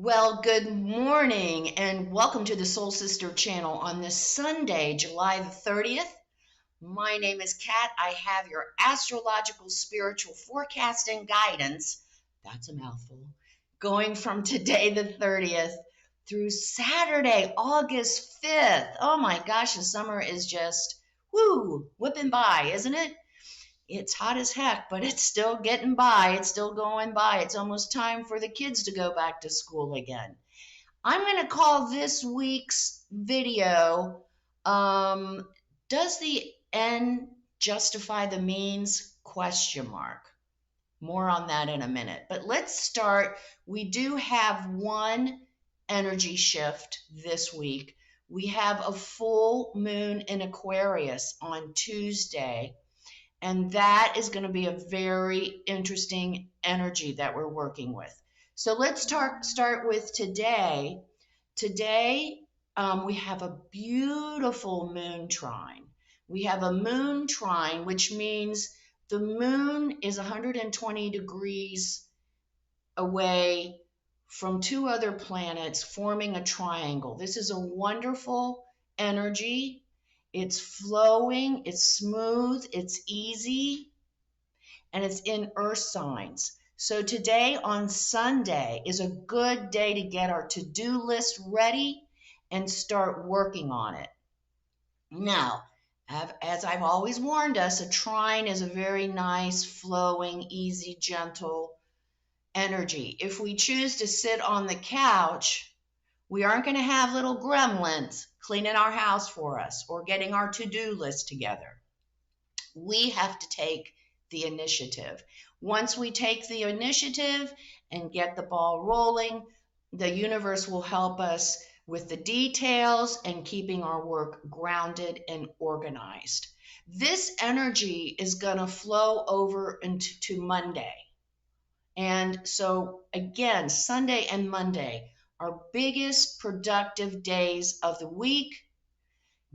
Well, good morning and welcome to the Soul Sister channel on this Sunday, July the 30th. My name is Kat. I have your astrological spiritual forecast and guidance. That's a mouthful. Going from today the 30th through Saturday, August 5th. Oh my gosh, the summer is just whipping by, isn't it? It's hot as heck, but it's still getting by. It's still going by. It's almost time for the kids to go back to school again. I'm going to call this week's video, Does the End Justify the Means? Question mark. More on that in a minute. But let's start. We do have one energy shift this week. We have a full moon in Aquarius on Tuesday. And that is going to be a very interesting energy that we're working with. So let's start with today. Today, we have a beautiful moon trine. We have a moon trine, which means the moon is 120 degrees away from two other planets, forming a triangle. This is a wonderful energy. It's flowing, it's smooth, it's easy, and it's in earth signs. So today on Sunday is a good day to get our to-do list ready and start working on it. Now, as I've always warned us, a trine is a very nice, flowing, easy, gentle energy. If we choose to sit on the couch, we aren't going to have little gremlins cleaning our house for us or getting our to-do list together. We have to take the initiative. Once we take the initiative and get the ball rolling, the universe will help us with the details and keeping our work grounded and organized. This energy is going to flow over into Monday. And so again, Sunday and Monday, our biggest productive days of the week.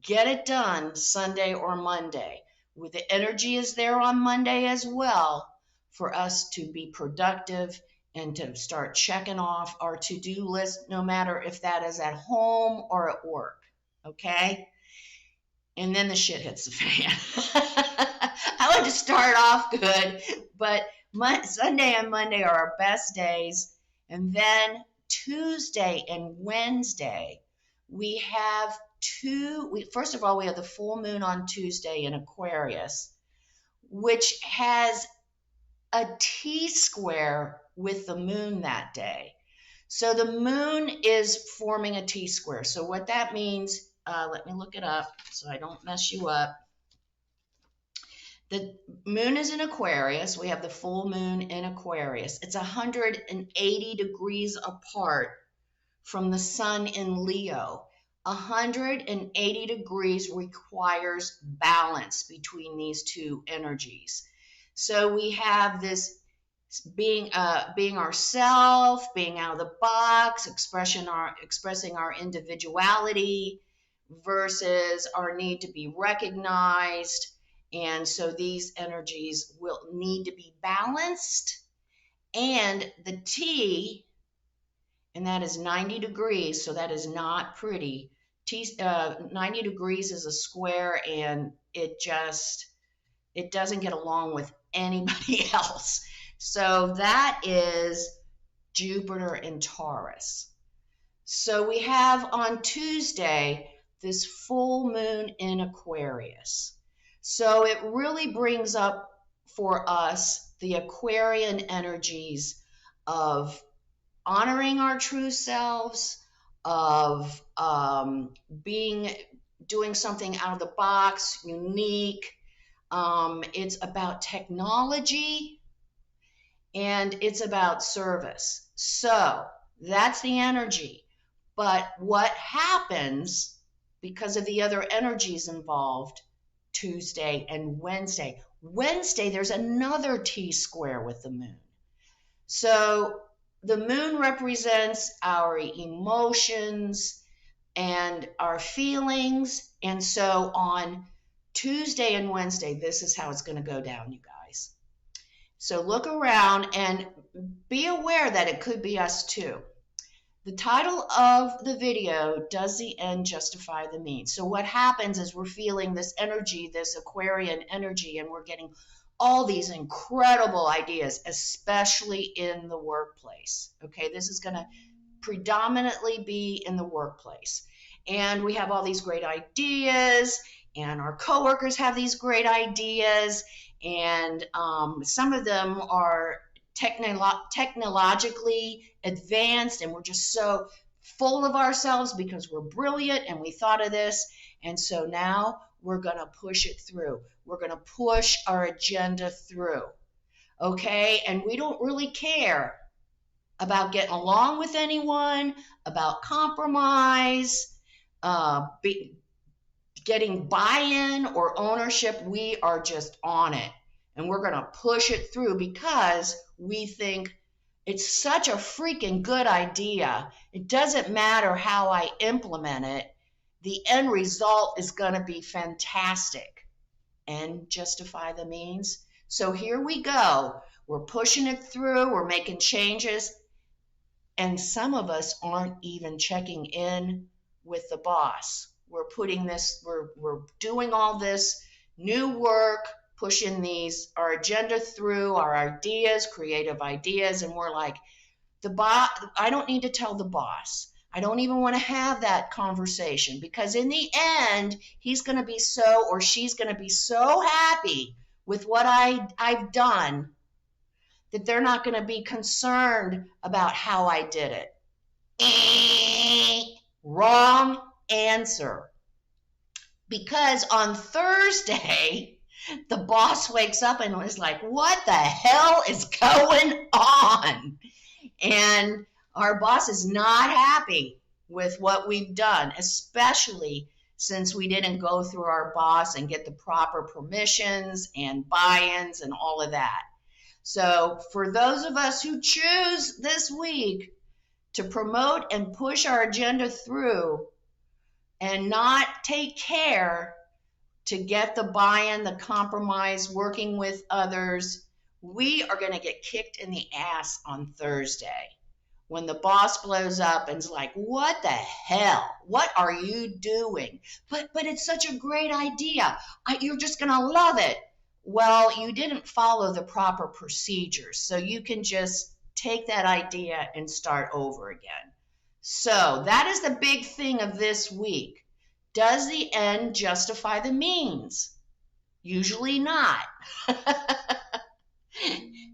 Get it done Sunday or Monday. The energy is there on Monday as well for us to be productive and to start checking off our to-do list, no matter if that is at home or at work, okay? And then the shit hits the fan. I like to start off good, but Sunday and Monday are our best days. And then Tuesday and Wednesday, we have first of all, we have the full moon on Tuesday in Aquarius, which has a T-square with the moon that day. So the moon is forming a T-square. So what that means, let me look it up so I don't mess you up. The moon is in Aquarius. We have the full moon in Aquarius. It's 180 degrees apart from the sun in Leo. 180 degrees requires balance between these two energies. So we have this being ourself, being out of the box, expressing our individuality versus our need to be recognized. And so these energies will need to be balanced. And the T, and that is 90 degrees, so that is not pretty. 90 degrees is a square, and it doesn't get along with anybody else. So that is Jupiter and Taurus. So we have on Tuesday this full moon in Aquarius. So it really brings up for us the Aquarian energies of honoring our true selves, of doing something out of the box, unique. It's about technology and it's about service. So that's the energy. But what happens because of the other energies involved Tuesday and Wednesday? Wednesday, there's another T-square with the moon. So the moon represents our emotions and our feelings. And so on Tuesday and Wednesday, this is how it's going to go down, you guys. So look around and be aware that it could be us too. The title of the video, Does the End Justify the Means? So what happens is we're feeling this energy, this Aquarian energy, and we're getting all these incredible ideas, especially in the workplace. Okay, this is going to predominantly be in the workplace. And we have all these great ideas, and our coworkers have these great ideas, and some of them are technologically advanced, and we're just so full of ourselves because we're brilliant and we thought of this. And so now we're going to push it through. We're going to push our agenda through. Okay? And we don't really care about getting along with anyone, about compromise, getting buy-in or ownership. We are just on it. And we're going to push it through because we think it's such a freaking good idea. It doesn't matter how I implement it. The end result is going to be fantastic and justify the means. So here we go. We're pushing it through. We're making changes. And some of us aren't even checking in with the boss. We're doing all this new work, pushing our agenda through, our ideas, creative ideas, and we're like, I don't need to tell the boss. I don't even want to have that conversation because in the end, he's going to be or she's going to be so happy with what I've done that they're not going to be concerned about how I did it. Wrong answer. Because on Thursday, the boss wakes up and is like, what the hell is going on? And our boss is not happy with what we've done, especially since we didn't go through our boss and get the proper permissions and buy-ins and all of that. So for those of us who choose this week to promote and push our agenda through and not take care to get the buy-in, the compromise, working with others, we are going to get kicked in the ass on Thursday when the boss blows up and is like, what the hell? What are you doing? But it's such a great idea. You're just going to love it. Well, you didn't follow the proper procedures, so you can just take that idea and start over again. So that is the big thing of this week. Does the end justify the means? Usually not.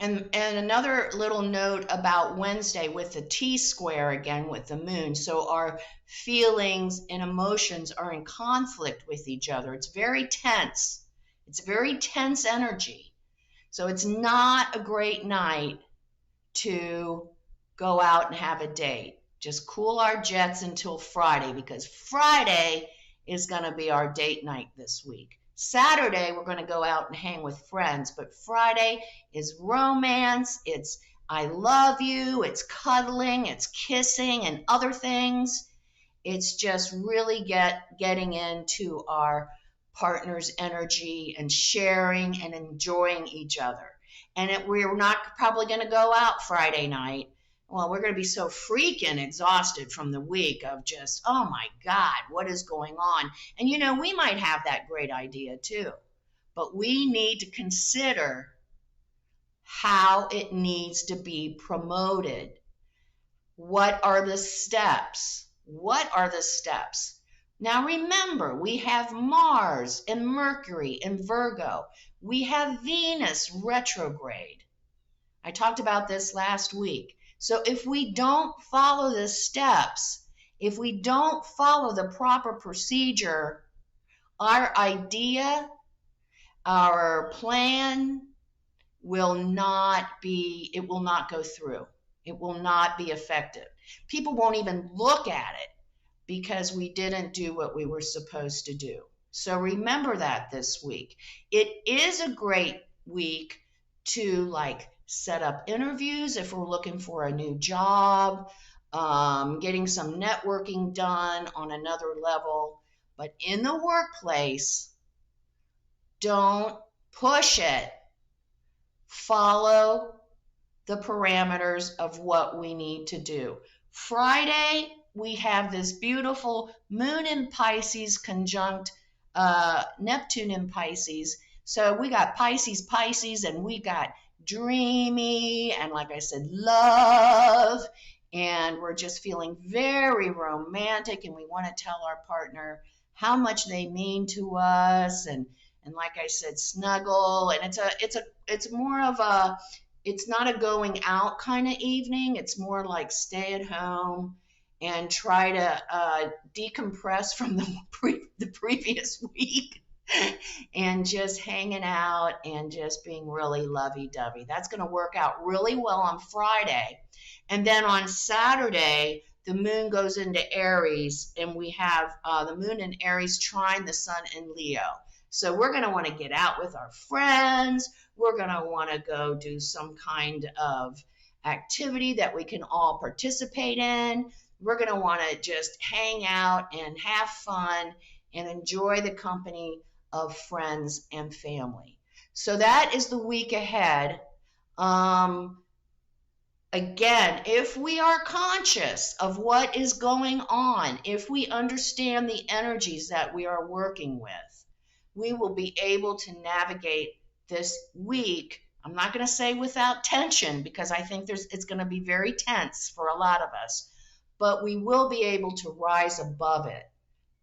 And another little note about Wednesday with the T-square again with the moon. So our feelings and emotions are in conflict with each other. It's very tense. It's very tense energy. So it's not a great night to go out and have a date. Just cool our jets until Friday because Friday is going to be our date night this week. Saturday, we're going to go out and hang with friends, but Friday is romance, it's I love you, it's cuddling, it's kissing and other things. It's just really getting into our partner's energy and sharing and enjoying each other. And we're not probably going to go out Friday night. Well, we're going to be so freaking exhausted from the week of just, oh my God, what is going on? And we might have that great idea too, but we need to consider how it needs to be promoted. What are the steps? What are the steps? Now remember, we have Mars and Mercury in Virgo. We have Venus retrograde. I talked about this last week. So if we don't follow the steps, if we don't follow the proper procedure, our idea, our plan will not go through. It will not be effective. People won't even look at it because we didn't do what we were supposed to do. So remember that this week. It is a great week to set up interviews if we're looking for a new job, getting some networking done on another level. But in the workplace, don't push it. Follow the parameters of what we need to do. Friday, we have this beautiful moon in Pisces conjunct Neptune in Pisces. So we got Pisces, and we got dreamy, and like I said, love. And we're just feeling very romantic, and we want to tell our partner how much they mean to us, and like I said, snuggle. And it's more of a, it's not a going out kind of evening. It's more like stay at home and try to decompress from the previous week and just hanging out and just being really lovey-dovey. That's going to work out really well on Friday. And then on Saturday, the moon goes into Aries, and we have the moon in Aries trine the sun in Leo. So we're going to want to get out with our friends. We're going to want to go do some kind of activity that we can all participate in. We're going to want to just hang out and have fun and enjoy the company of friends and family. So that is the week ahead. Again, if we are conscious of what is going on, if we understand the energies that we are working with, we will be able to navigate this week. I'm not going to say without tension, because I think it's going to be very tense for a lot of us, but we will be able to rise above it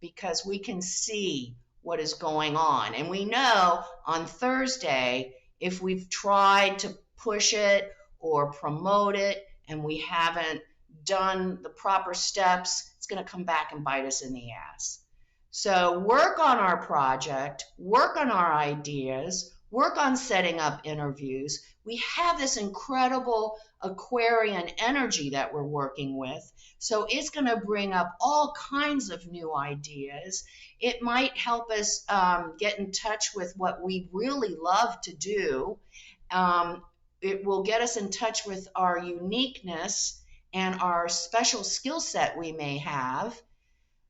because we can see what is going on. And we know on Thursday, if we've tried to push it or promote it and we haven't done the proper steps, it's going to come back and bite us in the ass. So work on our project, work on our ideas, work on setting up interviews. We have this incredible Aquarian energy that we're working with. So it's going to bring up all kinds of new ideas. It might help us get in touch with what we really love to do. It will get us in touch with our uniqueness and our special skill set we may have.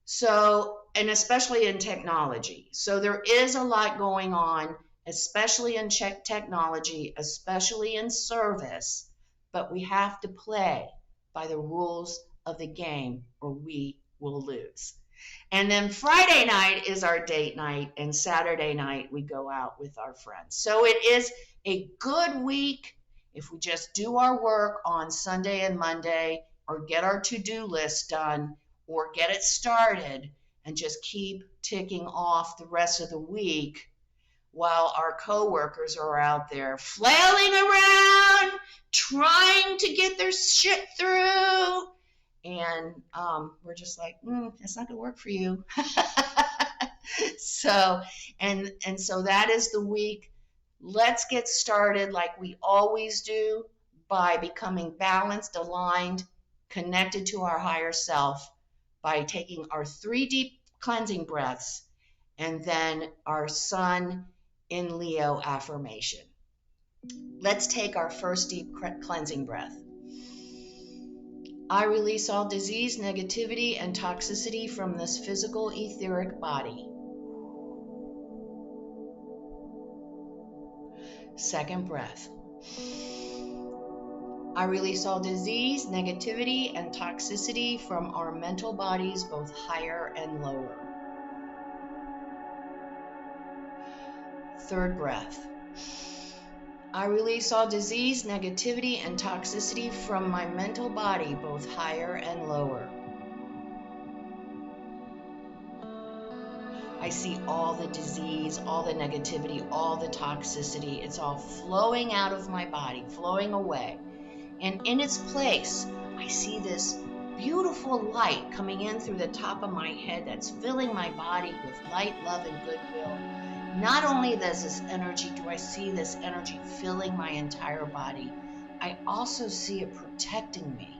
So, and especially in technology. So there is a lot going on, especially in technology, especially in service, but we have to play by the rules of the game or we will lose. And then Friday night is our date night, and Saturday night we go out with our friends. So it is a good week if we just do our work on Sunday and Monday, or get our to-do list done, or get it started and just keep ticking off the rest of the week while our coworkers are out there flailing around, trying to get their shit through. And we're just like, that's not going to work for you. So that is the week. Let's get started like we always do by becoming balanced, aligned, connected to our higher self, by taking our 3 deep cleansing breaths and then our sun in Leo affirmation. Let's take our first deep cleansing breath. I release all disease, negativity, and toxicity from this physical etheric body. Second breath. I release all disease, negativity, and toxicity from our mental bodies, both higher and lower. Third breath. I release all disease, negativity, and toxicity from my mental body, both higher and lower. I see all the disease, all the negativity, all the toxicity. It's all flowing out of my body, flowing away. And in its place, I see this beautiful light coming in through the top of my head that's filling my body with light, love, and goodwill. Not only does this energy, do I see this energy filling my entire body, I also see it protecting me.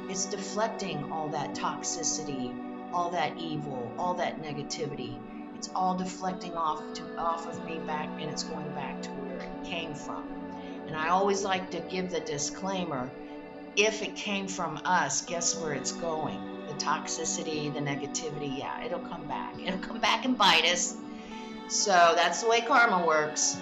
It's deflecting all that toxicity, all that evil, all that negativity. It's all deflecting off of me back, and it's going back to where it came from. And I always like to give the disclaimer, if it came from us, guess where it's going? The toxicity, the negativity, yeah, it'll come back. It'll come back and bite us. So that's the way karma works.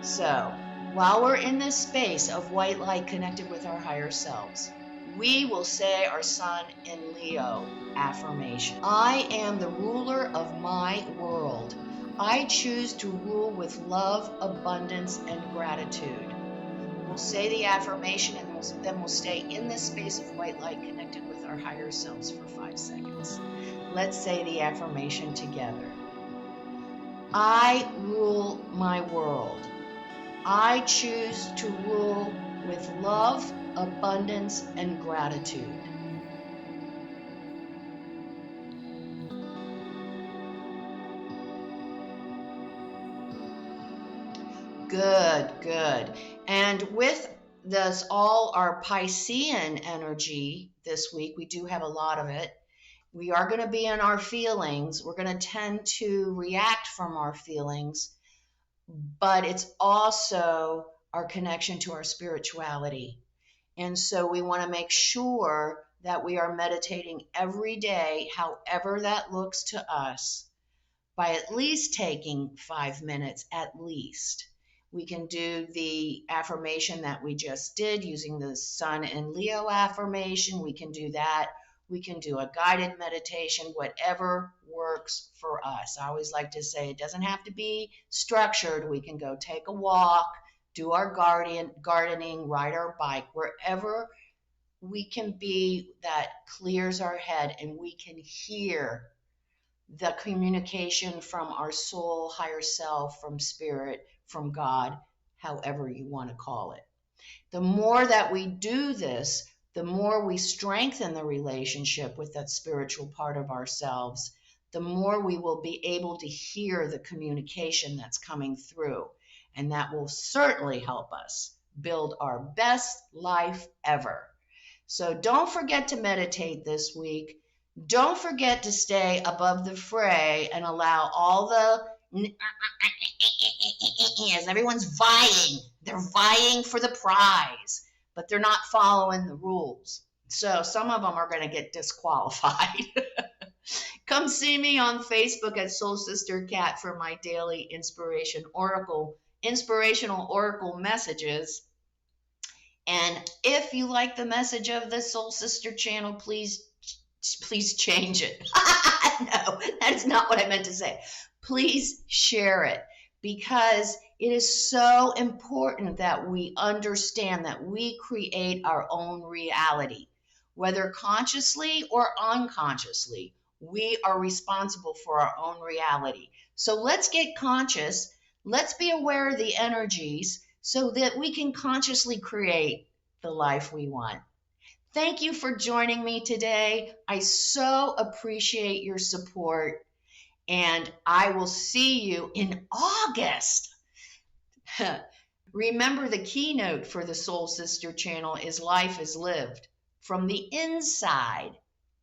So while we're in this space of white light connected with our higher selves, we will say our Sun in Leo affirmation. I am the ruler of my world. I choose to rule with love, abundance, and gratitude. We'll say the affirmation and then we'll stay in this space of white light connected with our higher selves for 5 seconds. Let's say the affirmation together. I rule my world. I choose to rule with love, abundance, and gratitude. Good, good. And with this, all our Piscean energy this week, we do have a lot of it. We are going to be in our feelings. We're going to tend to react from our feelings, but it's also our connection to our spirituality. And so we want to make sure that we are meditating every day, however that looks to us, by at least taking 5 minutes at least. We can do the affirmation that we just did using the Sun in Leo affirmation. We can do that. We can do a guided meditation, whatever works for us. I always like to say it doesn't have to be structured. We can go take a walk, do our gardening, ride our bike, wherever we can be that clears our head and we can hear the communication from our soul, higher self, from spirit, from God, however you want to call it. The more that we do this, the more we strengthen the relationship with that spiritual part of ourselves, the more we will be able to hear the communication that's coming through. And that will certainly help us build our best life ever. So don't forget to meditate this week. Don't forget to stay above the fray and allow all the as everyone's vying. They're vying for the prize, but they're not following the rules. So some of them are going to get disqualified. Come see me on Facebook at Soul Sister Cat for my daily inspirational oracle messages. And if you like the message of the Soul Sister channel, please change it. No, that's not what I meant to say. Please share it, because it is so important that we understand that we create our own reality, whether consciously or unconsciously. We are responsible for our own reality. So let's get conscious. Let's be aware of the energies so that we can consciously create the life we want. Thank you for joining me today. I so appreciate your support, and I will see you in August. Remember, the keynote for the Soul Sister channel is Life is Lived from the inside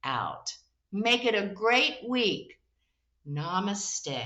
out. Make it a great week. Namaste.